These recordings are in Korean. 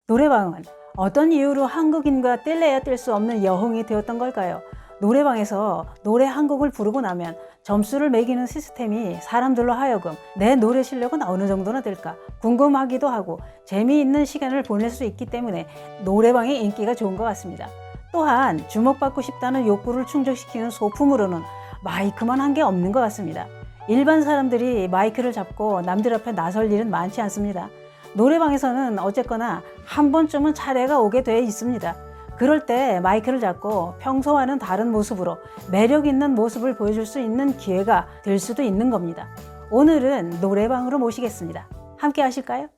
노래방은 어떤 이유로 한국인과 뗄래야 뗄 수 없는 여흥이 되었던 걸까요? 노래방에서 노래 한 곡을 부르고 나면 점수를 매기는 시스템이 사람들로 하여금 내 노래 실력은 어느 정도나 될까 궁금하기도 하고 재미있는 시간을 보낼 수 있기 때문에 노래방의 인기가 좋은 것 같습니다. 또한 주목받고 싶다는 욕구를 충족시키는 소품으로는 마이크만 한 게 없는 것 같습니다. 일반 사람들이 마이크를 잡고 남들 앞에 나설 일은 많지 않습니다. 노래방에서는 어쨌거나 한 번쯤은 차례가 오게 돼 있습니다. 그럴 때 마이크를 잡고 평소와는 다른 모습으로 매력 있는 모습을 보여줄 수 있는 기회가 될 수도 있는 겁니다. 오늘은 노래방으로 모시겠습니다. 함께 하실까요?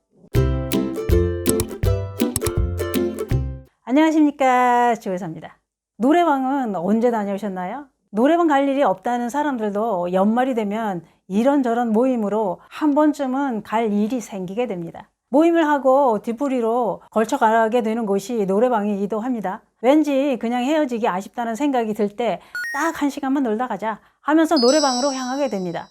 안녕하십니까, 조혜사입니다. 노래방은 언제 다녀오셨나요? 노래방 갈 일이 없다는 사람들도 연말이 되면 이런저런 모임으로 한 번쯤은 갈 일이 생기게 됩니다. 모임을 하고 뒤풀이로 걸쳐가게 되는 곳이 노래방이기도 합니다. 왠지 그냥 헤어지기 아쉽다는 생각이 들 때 딱 1시간만 놀다 가자 하면서 노래방으로 향하게 됩니다.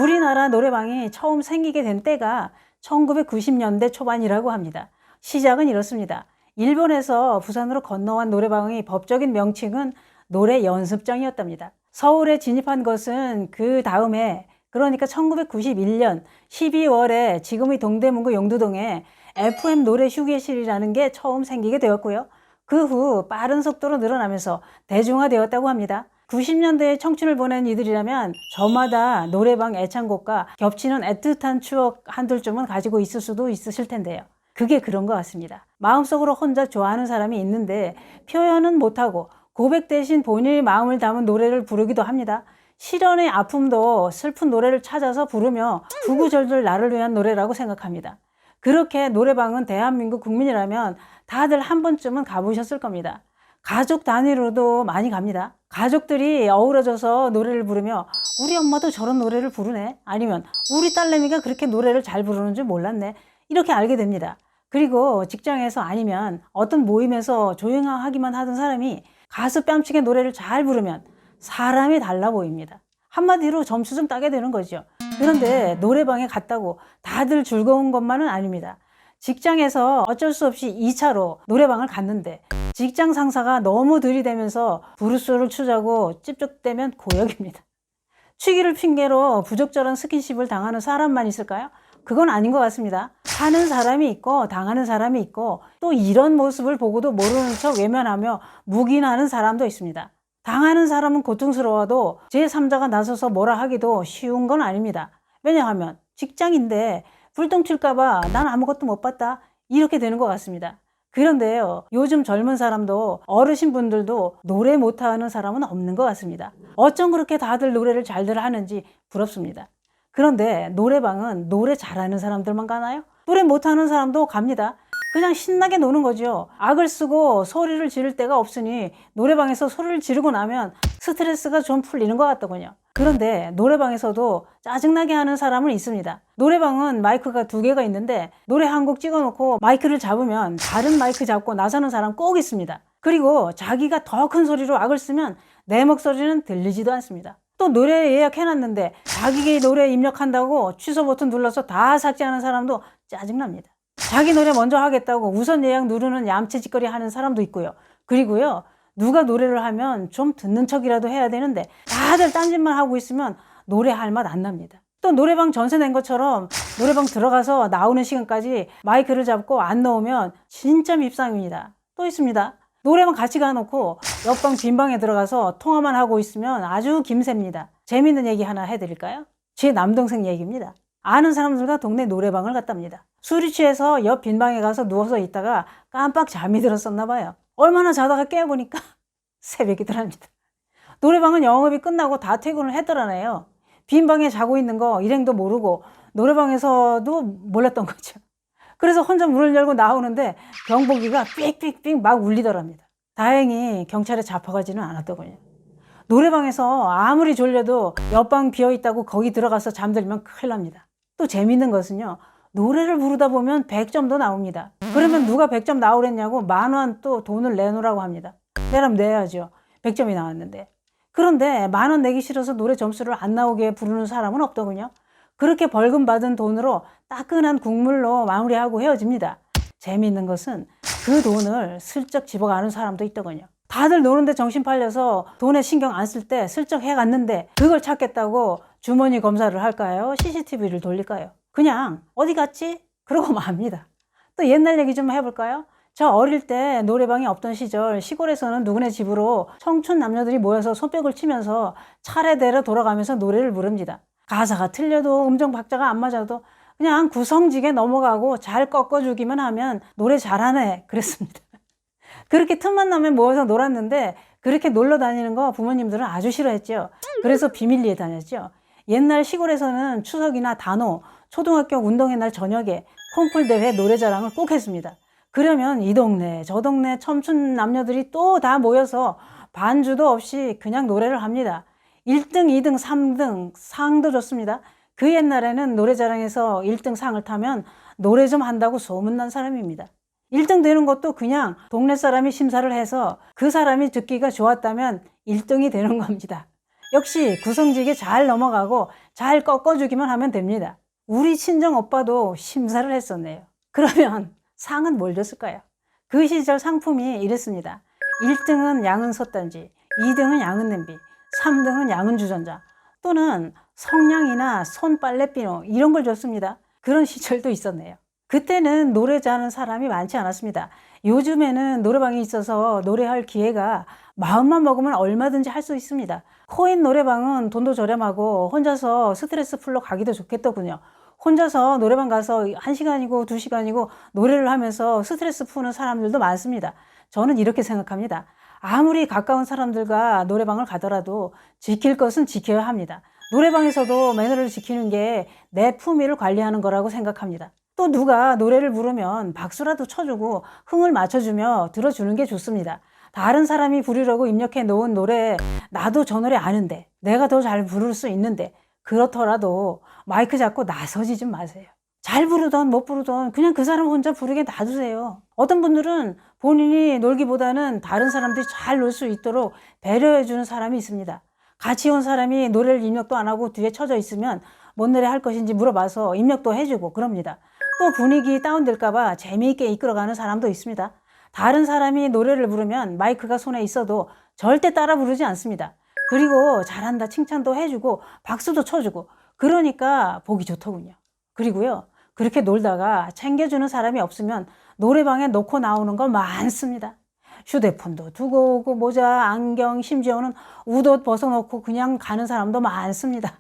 우리나라 노래방이 처음 생기게 된 때가 1990년대 초반이라고 합니다. 시작은 이렇습니다. 일본에서 부산으로 건너온 노래방의 법적인 명칭은 노래 연습장이었답니다. 서울에 진입한 것은 그 다음에 그러니까 1991년 12월에 지금의 동대문구 용두동에 FM 노래 휴게실이라는 게 처음 생기게 되었고요. 그 후 빠른 속도로 늘어나면서 대중화되었다고 합니다. 90년대에 청춘을 보낸 이들이라면 저마다 노래방 애창곡과 겹치는 애틋한 추억 한둘쯤은 가지고 있을 수도 있으실 텐데요. 그게 그런 것 같습니다. 마음속으로 혼자 좋아하는 사람이 있는데 표현은 못하고 고백 대신 본인의 마음을 담은 노래를 부르기도 합니다. 시련의 아픔도 슬픈 노래를 찾아서 부르며 구구절절 나를 위한 노래라고 생각합니다. 그렇게 노래방은 대한민국 국민이라면 다들 한 번쯤은 가보셨을 겁니다. 가족 단위로도 많이 갑니다. 가족들이 어우러져서 노래를 부르며 우리 엄마도 저런 노래를 부르네, 아니면 우리 딸내미가 그렇게 노래를 잘 부르는 줄 몰랐네, 이렇게 알게 됩니다. 그리고 직장에서 아니면 어떤 모임에서 조용하기만 하던 사람이 가수 뺨치게 노래를 잘 부르면 사람이 달라 보입니다. 한마디로 점수 좀 따게 되는 거죠. 그런데 노래방에 갔다고 다들 즐거운 것만은 아닙니다. 직장에서 어쩔 수 없이 2차로 노래방을 갔는데 직장 상사가 너무 들이대면서 부르스를 추자고 찝쩍대면 고역입니다. 취기를 핑계로 부적절한 스킨십을 당하는 사람만 있을까요? 그건 아닌 것 같습니다. 하는 사람이 있고 당하는 사람이 있고 또 이런 모습을 보고도 모르는 척 외면하며 묵인하는 사람도 있습니다. 당하는 사람은 고통스러워도 제3자가 나서서 뭐라 하기도 쉬운 건 아닙니다. 왜냐하면 직장인데 불똥칠까봐 난 아무것도 못 봤다, 이렇게 되는 것 같습니다. 그런데요, 요즘 젊은 사람도 어르신분들도 노래 못하는 사람은 없는 것 같습니다. 어쩜 그렇게 다들 노래를 잘들 하는지 부럽습니다. 그런데 노래방은 노래 잘하는 사람들만 가나요? 노래 못하는 사람도 갑니다. 그냥 신나게 노는 거죠. 악을 쓰고 소리를 지를 데가 없으니 노래방에서 소리를 지르고 나면 스트레스가 좀 풀리는 것 같더군요. 그런데 노래방에서도 짜증나게 하는 사람은 있습니다. 노래방은 마이크가 2개가 있는데 노래 한 곡 찍어놓고 마이크를 잡으면 다른 마이크 잡고 나서는 사람 꼭 있습니다. 그리고 자기가 더 큰 소리로 악을 쓰면 내 목소리는 들리지도 않습니다. 또 노래 예약해놨는데 자기 노래 입력한다고 취소 버튼 눌러서 다 삭제하는 사람도 짜증납니다. 자기 노래 먼저 하겠다고 우선 예약 누르는 얌체짓거리 하는 사람도 있고요. 그리고요, 누가 노래를 하면 좀 듣는 척이라도 해야 되는데 다들 딴짓만 하고 있으면 노래할 맛 안 납니다. 또 노래방 전세 낸 것처럼 노래방 들어가서 나오는 시간까지 마이크를 잡고 안 넣으면 진짜 밉상입니다. 또 있습니다. 노래방 같이 가놓고 옆방 빈방에 들어가서 통화만 하고 있으면 아주 김셉니다. 재밌는 얘기 하나 해드릴까요? 제 남동생 얘기입니다. 아는 사람들과 동네 노래방을 갔답니다. 술이 취해서 옆 빈방에 가서 누워서 있다가 깜빡 잠이 들었었나 봐요. 얼마나 자다가 깨보니까 새벽이더랍니다. 노래방은 영업이 끝나고 다 퇴근을 했더라네요. 빈방에 자고 있는 거 일행도 모르고 노래방에서도 몰랐던 거죠. 그래서 혼자 문을 열고 나오는데 경보기가 삑삑삑 막 울리더랍니다. 다행히 경찰에 잡혀가지는 않았더군요. 노래방에서 아무리 졸려도 옆방 비어있다고 거기 들어가서 잠들면 큰일 납니다. 또 재밌는 것은요, 노래를 부르다 보면 100점도 나옵니다. 그러면 누가 100점 나오랬냐고 10,000원 또 돈을 내놓으라고 합니다. 내라면 내야죠. 100점이 나왔는데. 그런데 10,000원 내기 싫어서 노래 점수를 안 나오게 부르는 사람은 없더군요. 그렇게 벌금 받은 돈으로 따끈한 국물로 마무리하고 헤어집니다. 재미있는 것은 그 돈을 슬쩍 집어가는 사람도 있더군요. 다들 노는데 정신 팔려서 돈에 신경 안 쓸 때 슬쩍 해갔는데 그걸 찾겠다고 주머니 검사를 할까요? CCTV를 돌릴까요? 그냥 어디 갔지? 그러고 맙니다. 또 옛날 얘기 좀 해볼까요? 저 어릴 때 노래방이 없던 시절 시골에서는 누구네 집으로 청춘 남녀들이 모여서 손뼉을 치면서 차례대로 돌아가면서 노래를 부릅니다. 가사가 틀려도 음정 박자가 안 맞아도 그냥 구성지게 넘어가고 잘 꺾어주기만 하면 노래 잘하네 그랬습니다. 그렇게 틈만 나면 모여서 놀았는데 그렇게 놀러 다니는 거 부모님들은 아주 싫어했죠. 그래서 비밀리에 다녔죠. 옛날 시골에서는 추석이나 단오, 초등학교 운동회 날 저녁에 콩쿨 대회 노래자랑을 꼭 했습니다. 그러면 이 동네 저 동네 청춘 남녀들이 또 다 모여서 반주도 없이 그냥 노래를 합니다. 1등, 2등, 3등 상도 줬습니다. 그 옛날에는 노래자랑에서 1등 상을 타면 노래 좀 한다고 소문난 사람입니다. 1등 되는 것도 그냥 동네 사람이 심사를 해서 그 사람이 듣기가 좋았다면 1등이 되는 겁니다. 역시 구성지게 잘 넘어가고 잘 꺾어주기만 하면 됩니다. 우리 친정 오빠도 심사를 했었네요. 그러면 상은 뭘 줬을까요? 그 시절 상품이 이랬습니다. 1등은 양은 솥단지, 2등은 양은 냄비, 3등은 양은 주전자, 또는 성냥이나 손 빨래비누 이런 걸 줬습니다. 그런 시절도 있었네요. 그때는 노래 잘하는 사람이 많지 않았습니다. 요즘에는 노래방이 있어서 노래할 기회가 마음만 먹으면 얼마든지 할 수 있습니다. 코인 노래방은 돈도 저렴하고 혼자서 스트레스 풀러 가기도 좋겠더군요. 혼자서 노래방 가서 1시간이고 2시간이고 노래를 하면서 스트레스 푸는 사람들도 많습니다. 저는 이렇게 생각합니다. 아무리 가까운 사람들과 노래방을 가더라도 지킬 것은 지켜야 합니다. 노래방에서도 매너를 지키는 게 내 품위를 관리하는 거라고 생각합니다. 또 누가 노래를 부르면 박수라도 쳐주고 흥을 맞춰주며 들어주는 게 좋습니다. 다른 사람이 부르려고 입력해 놓은 노래 나도 저 노래 아는데 내가 더 잘 부를 수 있는데 그렇더라도 마이크 잡고 나서지 좀 마세요. 잘 부르던 못 부르던 그냥 그 사람 혼자 부르게 놔두세요. 어떤 분들은 본인이 놀기보다는 다른 사람들이 잘 놀 수 있도록 배려해 주는 사람이 있습니다. 같이 온 사람이 노래를 입력도 안 하고 뒤에 쳐져 있으면 뭔 노래 할 것인지 물어봐서 입력도 해주고 그럽니다. 또 분위기 다운될까 봐 재미있게 이끌어가는 사람도 있습니다. 다른 사람이 노래를 부르면 마이크가 손에 있어도 절대 따라 부르지 않습니다. 그리고 잘한다 칭찬도 해주고 박수도 쳐주고 그러니까 보기 좋더군요. 그리고요, 그렇게 놀다가 챙겨주는 사람이 없으면 노래방에 놓고 나오는 거 많습니다. 휴대폰도 두고 오고 모자, 안경, 심지어는 웃옷 벗어놓고 그냥 가는 사람도 많습니다.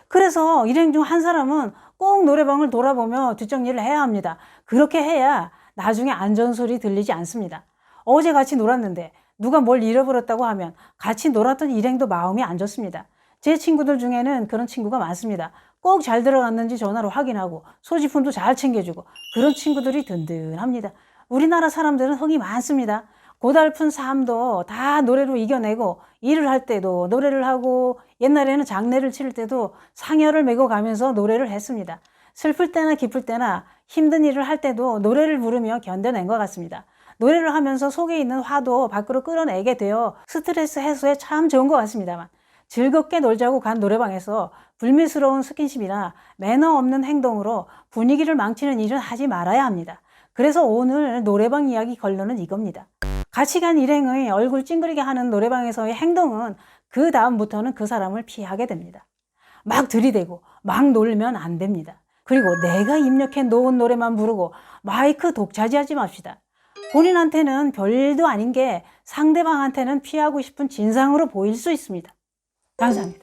그래서 일행 중 한 사람은 꼭 노래방을 돌아보며 뒷정리를 해야 합니다. 그렇게 해야 나중에 안전소리 들리지 않습니다. 어제 같이 놀았는데 누가 뭘 잃어버렸다고 하면 같이 놀았던 일행도 마음이 안 좋습니다. 제 친구들 중에는 그런 친구가 많습니다. 꼭 잘 들어갔는지 전화로 확인하고 소지품도 잘 챙겨주고 그런 친구들이 든든합니다. 우리나라 사람들은 흥이 많습니다. 고달픈 삶도 다 노래로 이겨내고 일을 할 때도 노래를 하고 옛날에는 장례를 치를 때도 상여를 메고 가면서 노래를 했습니다. 슬플 때나 기쁠 때나 힘든 일을 할 때도 노래를 부르며 견뎌낸 것 같습니다. 노래를 하면서 속에 있는 화도 밖으로 끌어내게 되어 스트레스 해소에 참 좋은 것 같습니다만 즐겁게 놀자고 간 노래방에서 불미스러운 스킨십이나 매너 없는 행동으로 분위기를 망치는 일은 하지 말아야 합니다. 그래서 오늘 노래방 이야기 결론은 이겁니다. 같이 간 일행의 얼굴 찡그리게 하는 노래방에서의 행동은 그 다음부터는 그 사람을 피하게 됩니다. 막 들이대고 막 놀면 안 됩니다. 그리고 내가 입력해 놓은 노래만 부르고 마이크 독차지하지 맙시다. 본인한테는 별일도 아닌 게 상대방한테는 피하고 싶은 진상으로 보일 수 있습니다. 감사합니다.